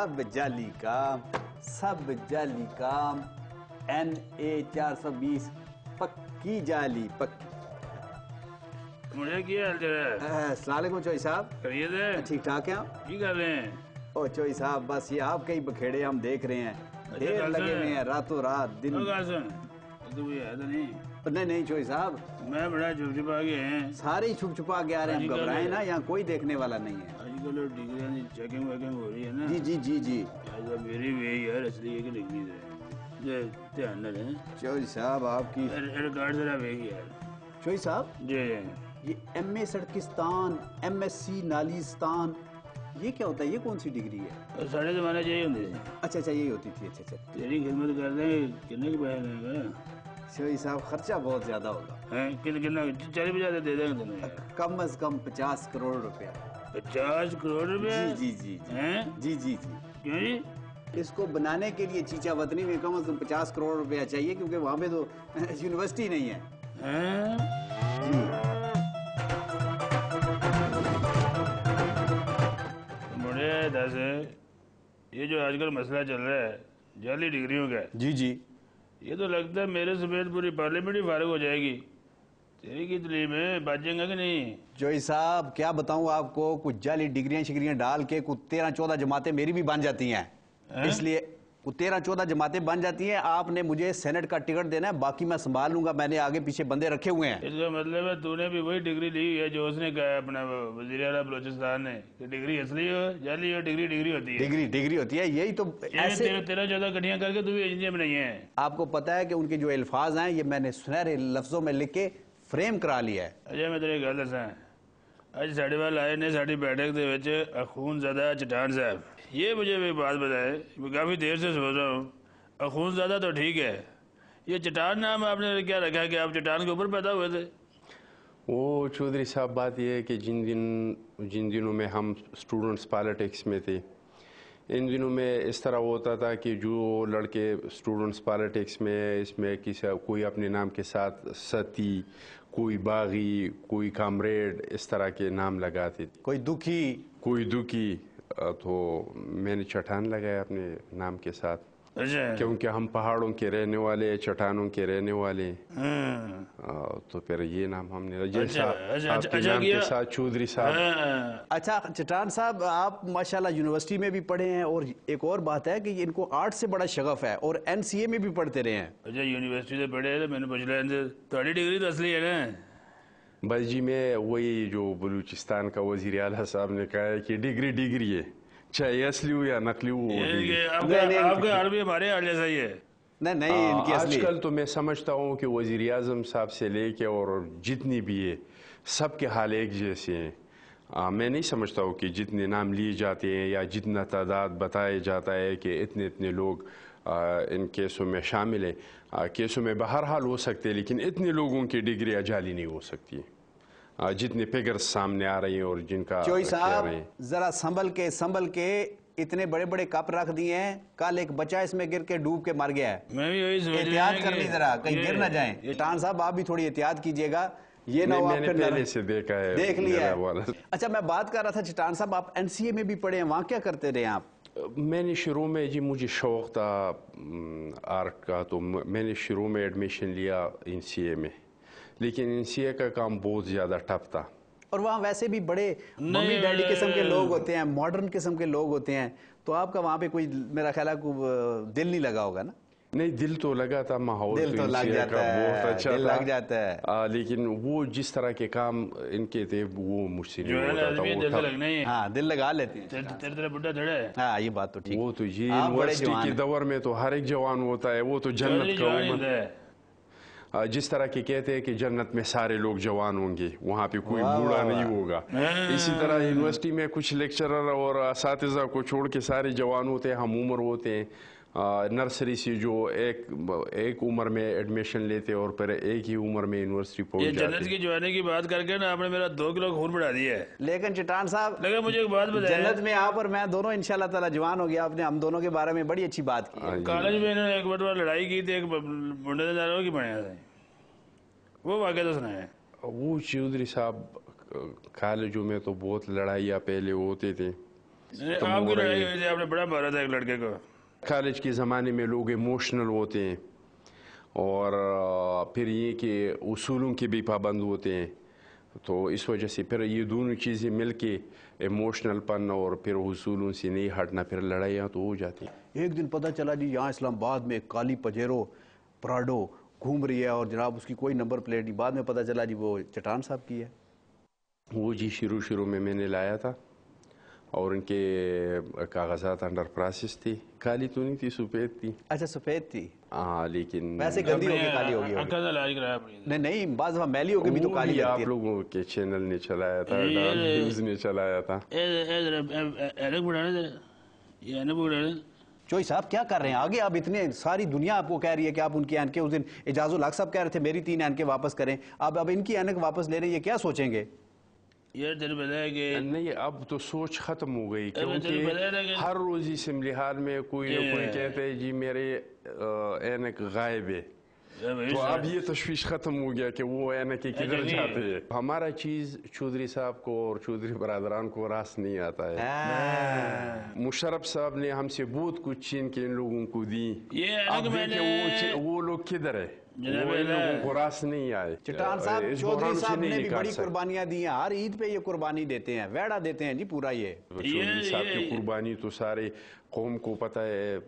सब जाली काम, सब जाली काम। NA 420 पक्की जाली पक्की। मुझे क्या हाल चाल है? अस्सलाम वालेकुम चोई साहब। खैरियत है? ठीक ठाक हैं आप? की कर रहे हैं? ओ चोई साहब बस ये आपके ही बखेड़े हम देख रहे हैं, ढेर कैसे लगे हुए हैं? हैं रातों रात दिन। ओ कासन, तो कोई है तो नहीं? नहीं नहीं चोई साहब, मैं बड़ा चुप छुपा के हैं। सारे ही छुप छुपा के आ रहे हैं, हम आजकल- घबराए ना, यहाँ कोई देखने वाला नहीं है। आजकल डिग्रियां की चेकिंग वेकिंग हो रही है ना। जी जी जी जी। ऐसा मेरी भी यार असली है कि डिग्री है। ये ध्यान न रहे। चोई साहब आपकी, रिकॉर्ड जरा भेज यार। चोई साहब जी ये MA सड़किस्तान, MSc नालिस्तान, ये क्या होता है? ये कौन सी डिग्री है? साढ़े जमाने यही होंगे थे। अच्छा अच्छा यही होती थी। अच्छा अच्छा तेरी खिदमत कर दें कितने के पैसे लेंगे? चोई साहब खर्चा बहुत ज्यादा होगा, हैं कितना 40-50 दे देंगे तुम्हें यार। कम से कम 50 करोड़ रुपया। 50 करोड़ रुपए? जी जी जी जी हैं? जी जी जी। क्यों जी? इसको बनाने के लिए चीचा वतनी में कम से कम 50 करोड़ रुपया चाहिए, क्योंकि वहाँ पे तो यूनिवर्सिटी नहीं है। हैं? जी मुझे दस ये जो आजकल मसला चल रहा है जाली डिग्रियों का, जी जी। ये तो लगता है मेरे समेत पूरी पार्लियामेंट ही फारिग हो जाएगी। तेरी की तलीम में बाजेंगा कि नहीं? जोई साहब क्या बताऊं आपको, कुछ जाली डिग्रियां शिग्रियां डाल के कुछ 13-14 जमातें मेरी भी बन जाती हैं। इसलिए कुछ 13-14 जमातें बन जाती हैं। आपने मुझे सेनेट का टिकट देना है, बाकी मैं संभाल लूंगा, मैंने आगे पीछे बंदे रखे हुए हैं। इसका मतलब है तूने भी वही डिग्री ली है जो उसने कहा है अपना वजीर आला बलोचिस्तान ने कि डिग्री असली हो जाली हो, डिग्री डिग्री होती है। डिग्री डिग्री होती है, यही तो ऐसे। 13-14 कटियां करके तू भी इंजीनियर बनाई है। आपको पता है कि उनके जो अल्फाज हैं ये मैंने सुनहरे लफ्जों में लिख के फ्रेम करा लिया है। अच्छा मैं तेरी गल दसा, अज साढ़े वाल आए ने साड़ी बैठक दे विच अखूनज़ादा चट्टान साहब, ये मुझे एक बात बताए, मैं काफ़ी देर से सोच रहा हूँ। अखूनज़ादा तो ठीक है, ये चट्टान नाम आपने क्या रखा है कि आप चट्टान के ऊपर पैदा हुए थे? वो चौधरी साहब बात यह है कि जिन दिनों में हम स्टूडेंट्स पॉलिटिक्स में थे, इन दिनों में इस तरह होता था कि जो लड़के स्टूडेंट्स पॉलिटिक्स में इसमें कोई अपने नाम के साथ सती, कोई बागी, कोई कामरेड, इस तरह के नाम लगाते थे। कोई दुखी, तो मैंने चट्टान लगाया अपने नाम के साथ, अच्छा क्योंकि हम पहाड़ों के रहने वाले, चट्टानों के रहने वाले। तो फिर ये नाम हमने आपके नाम के साथ चौधरी साहब। अच्छा चट्टान साहब, आप माशाल्लाह यूनिवर्सिटी में भी पढ़े हैं, और एक और बात है कि इनको आर्ट से बड़ा शगफ है और NCA में भी पढ़ते रहे हैं। अच्छा यूनिवर्सिटी से पढ़े तो मैंने पूछ लिया थोड़ी डिग्री तो असली है ना? बस जी मैं वही जो बलूचिस्तान का वजीर आला साहब ने कहा है कि डिग्री है, चाहे असली हो या नकली हो। आपका हाल भी हमारे हाल जैसा ही है। नहीं इनकी असली। आजकल तो मैं समझता हूँ कि वजीर आजम साहब से लेके और जितनी भी है सबके हाल एक जैसे हैं। मैं नहीं समझता हूँ कि जितने नाम लिए जाते हैं या जितना तादाद बताया जाता है कि इतने इतने लोग इन केसों में शामिल हैं। केसों में बहरहाल हो सकते हैं, लेकिन इतने लोगों की डिग्रियाँ जाली नहीं हो सकती जितने फिगर्स सामने आ रही हैं और जिनका। चोई साहब जरा संभल के इतने बड़े बड़े कप रख दिए हैं, कल एक बच्चा इसमें गिर के डूब के मर गया है। मैं भी वही सोच एहतियात करनी जरा, कहीं गिर ना जाए। चट्टान साहब आप भी थोड़ी एहतियात कीजिएगा, ये ना हो आप फिर पहले से देखा है, देख लिया है। अच्छा मैं बात कर रहा था चट्टान साहब, आप NCA में भी पढ़े हैं, वहाँ क्या करते रहे आप? मैंने शुरू में जी मुझे शौक़ था आर्ट का, तो मैंने शुरू में एडमिशन लिया NCA में, लेकिन NCA का काम बहुत ज़्यादा टफ था। और वहाँ वैसे भी बड़े मम्मी डैडी किस्म के लोग होते हैं, मॉडर्न किस्म के लोग होते हैं, तो आपका वहाँ पे कोई मेरा ख्याल है दिल नहीं लगा होगा ना? नहीं दिल तो लगा था, माहौल दिल तो लग जाता है, बहुत अच्छा दिल था, लग जाता है। लेकिन वो जिस तरह के काम इनके थे वो मुझसे नहीं होता था। हाँ दिल लगा लेते हैं। तेरे बुढ़ा धड़ा है। हाँ ये बात तो ठीक। वो तो ये यूनिवर्सिटी के दौर में तो हर एक जवान होता है, वो तो जन्नत का उम्र। जिस तरह के कहते हैं कि जन्नत में सारे लोग जवान होंगे, वहाँ पे कोई बूढ़ा नहीं होगा, इसी तरह यूनिवर्सिटी में कुछ लेक्चरर और असातिज़ा को छोड़ के सारे जवान होते हैं, हम उम्र होते हैं। नर्सरी से जो एक उम्र में एडमिशन लेते और फिर एक ही उम्र में यूनिवर्सिटी पहुंच जाते। जन्नत की जवानी की बात करके ना आपने मेरा 2 किलो खून बढ़ा दिया है। लेकिन चट्टान साहब लेकिन मुझे एक बात बताइए, जन्नत में आप और मैं दोनों इंशाल्लाह ताला जवान हो गया। आपने हम दोनों के बारे में बड़ी अच्छी बात की। कॉलेज में इन्होंने एक बार लड़ाई की थी, एक मुंडे ने की बनाया था, वो वाक़या तो सुना है। वो चौधरी साहब कॉलेजों में तो बहुत लड़ाइयाँ पहले होते थे, آپ کی لڑائی ہوئی تھی, آپ نے بڑا مارا تھا ایک لڑکے کو. کالج کے زمانے میں لوگ ایموشنل ہوتے ہیں اور پھر یہ کہ اصولوں کے بھی پابند ہوتے ہیں, تو اس وجہ سے پھر یہ دونوں چیزیں مل کے ایموشنل پن اور پھر اصولوں سے نہیں ہٹنا, پھر لڑائیاں تو ہو جاتی ہیں. ایک دن پتہ چلا جی یہاں اسلام آباد میں کالی پجیرو پراڈو گھوم رہی ہے اور جناب اس کی کوئی نمبر پلیٹ نہیں, بعد میں پتہ چلا جی وہ چٹان صاحب کی ہے. وہ جی شروع میں نے لایا تھا اور ان کے کاغذات انڈر پروسیس تھی. کالی تو نہیں تھی, سفید تھی. اچھا سفید تھی. ہاں لیکن ویسے گندی ہو کے کالی ہوگی. آنکھوں کا علاج کرایا نہیں بعض دفعہ میلی ہو کے بھی تو کالی آپ لوگوں کے چینل نے چلایا تھا, نیوز نے چلایا تھا. چوئی صاحب کیا کر رہے ہیں آگے؟ آپ اتنے ساری دنیا آپ کو کہہ رہی ہے کہ آپ ان کی اینکیں, اس دن اعجاز الحق صاحب کہہ رہے تھے میری 3 اینکیں واپس کریں, اب ان کی اینک واپس لے رہے ہیں, یہ کیا سوچیں گے؟ یہ تجھے پتا ہے کہ نہیں, اب تو سوچ ختم ہو گئی کیونکہ ہر روز اسمبلی ہال میں کوئی نہ کوئی کہتے ہیں جی میرے اینک غائب ہے, تو اب یہ تشویش ختم ہو گیا کہ وہ اینکیں کدھر جاتے ہیں. ہمارا چیز چودھری صاحب کو اور چودھری برادران کو راس نہیں آتا ہے. مشرف صاحب نے ہم سے بہت کچھ چھین کے ان لوگوں کو دی, اب دیکھیں وہ لوگ کدھر ہے, وہ ان لوگوں کو راس نہیں آئے. چٹان صاحب چودھری صاحب نے بھی بڑی قربانیاں دی ہیں, ہر عید پہ یہ قربانی دیتے ہیں, ویڑا دیتے ہیں جی پورا. یہ چودھری صاحب کی قربانی تو سارے قوم کو پتہ ہے.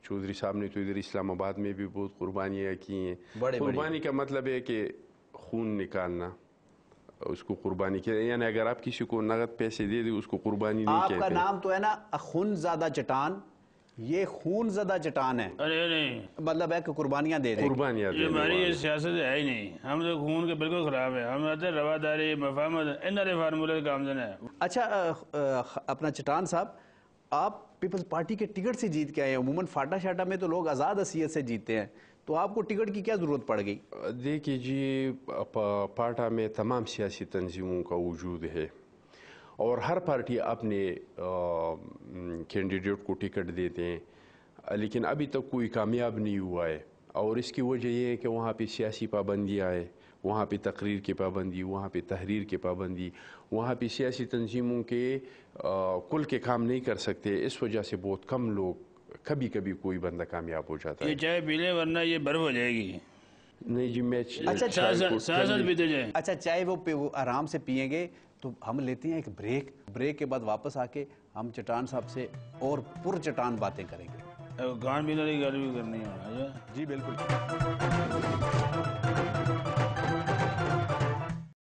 چودھری صاحب نے تو ادھر اسلام آباد میں بھی بہت قربانیاں کی ہیں. قربانی کا مطلب ہے کہ خون نکالنا, اس کو قربانی کیا, یعنی اگر آپ کسی کو نقد پیسے دے دیں اس کو قربانی نہیں کہتے. آپ کا نام تو ہے نا خون زدہ چٹان, یہ خون زدہ چٹان ہے. ارے نہیں, مطلب ہے کہ قربانیاں دے دیں. قربانیاں یہ ہماری یہ سیاست ہے ہی نہیں, ہم تو خون کے بالکل خراب ہے. ہم آتے رواداری مفاہمت ان سارے فارمولے کا کام ہے. اچھا اپنا چٹان صاحب, آپ پیپلز پارٹی کے ٹکٹ سے جیت کے آئے ہیں. عموماً فاٹا شاٹا میں تو لوگ آزاد حیثیت سے جیتے ہیں, تو آپ کو ٹکٹ کی کیا ضرورت پڑ گئی؟ دیکھیے جی, پاٹا میں تمام سیاسی تنظیموں کا وجود ہے اور ہر پارٹی اپنے کینڈیڈیٹ کو ٹکٹ دیتے ہیں, لیکن ابھی تک کوئی کامیاب نہیں ہوا ہے. اور اس کی وجہ یہ ہے کہ وہاں پہ سیاسی پابندیاں ہیں, وہاں پہ تقریر کی پابندی, وہاں پہ تحریر کی پابندی, وہاں پہ سیاسی تنظیموں کے کل کے کام نہیں کر سکتے. اس وجہ سے بہت کم لوگ, کبھی کبھی کوئی بندہ کامیاب ہو جاتا ہے. یہ چائے پی لیں ورنہ یہ برف ہو جائے گی. نہیں جی میں سیاست پیتے جائیں. اچھا چائے وہ آرام سے پئیں گے, تو ہم لیتے ہیں ایک بریک کے بعد واپس آ کے ہم چٹان صاحب سے اور پر چٹان باتیں کریں گے. گان پینے کی گل بھی کرنی ہے. جی بالکل.